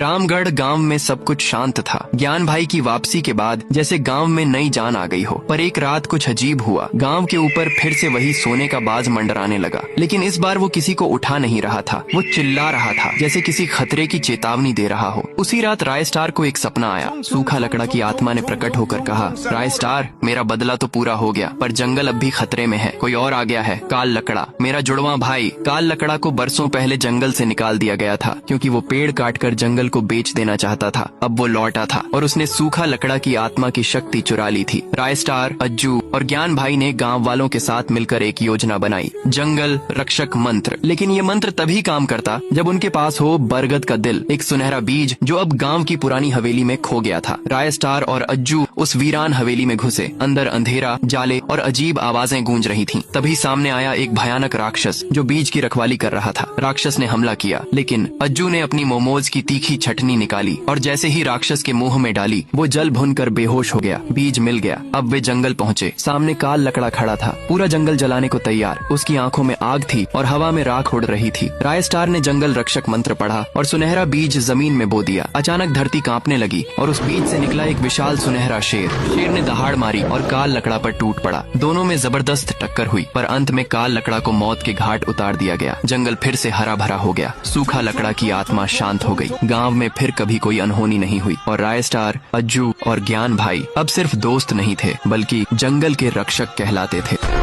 रामगढ़ गांव में सब कुछ शांत था। ज्ञान भाई की वापसी के बाद जैसे गांव में नई जान आ गई हो। पर एक रात कुछ अजीब हुआ। गांव के ऊपर फिर से वही सोने का बाज मंडराने लगा, लेकिन इस बार वो किसी को उठा नहीं रहा था। वो चिल्ला रहा था जैसे किसी खतरे की चेतावनी दे रहा हो। उसी रात राय स्टार को एक सपना आया। सूखा लकड़ा की आत्मा ने प्रकट होकर कहा, राय स्टार, मेरा बदला तो पूरा हो गया, पर जंगल अब भी खतरे में है। कोई और आ गया है, काल लकड़ा, मेरा जुड़वा भाई। काल लकड़ा को बरसों पहले जंगल से निकाल दिया गया था, क्योंकि वो पेड़ काटकर जंगल को बेच देना चाहता था। अब वो लौटा था और उसने सूखा लकड़ा की आत्मा की शक्ति चुरा ली थी। राय स्टार, अज्जू और ज्ञान भाई ने गांव वालों के साथ मिलकर एक योजना बनाई, जंगल रक्षक मंत्र। लेकिन ये मंत्र तभी काम करता जब उनके पास हो बरगद का दिल, एक सुनहरा बीज जो अब गांव की पुरानी हवेली में खो गया था। राय स्टार और अज्जू उस वीरान हवेली में घुसे। अंदर अंधेरा, जाले और अजीब आवाजें गूंज रही थीं। तभी सामने आया एक भयानक राक्षस जो बीज की रखवाली कर रहा था। राक्षस ने हमला किया, लेकिन अज्जू ने अपनी मोमोज की तीखी छटनी निकाली और जैसे ही राक्षस के मुंह में डाली, वो जल भुनकर बेहोश हो गया। बीज मिल गया। अब वे जंगल पहुँचे। सामने काल लकड़ा खड़ा था, पूरा जंगल जलाने को तैयार। उसकी आंखों में आग थी और हवा में राख उड़ रही थी। राय स्टार ने जंगल रक्षक मंत्र पढ़ा और सुनहरा बीज जमीन में बो दिया। अचानक धरती कांपने लगी और उस बीज से निकला एक विशाल सुनहरा शेर। शेर ने दहाड़ मारी और काल लकड़ा पर टूट पड़ा। दोनों में जबरदस्त टक्कर हुई, पर अंत में काल लकड़ा को मौत के घाट उतार दिया गया। जंगल फिर से हरा भरा हो गया। सूखा लकड़ा की आत्मा शांत हो गई। गांव में फिर कभी कोई अनहोनी नहीं हुई और राय स्टार, अज्जू और ज्ञान भाई अब सिर्फ दोस्त नहीं थे, बल्कि जंगल के रक्षक कहलाते थे।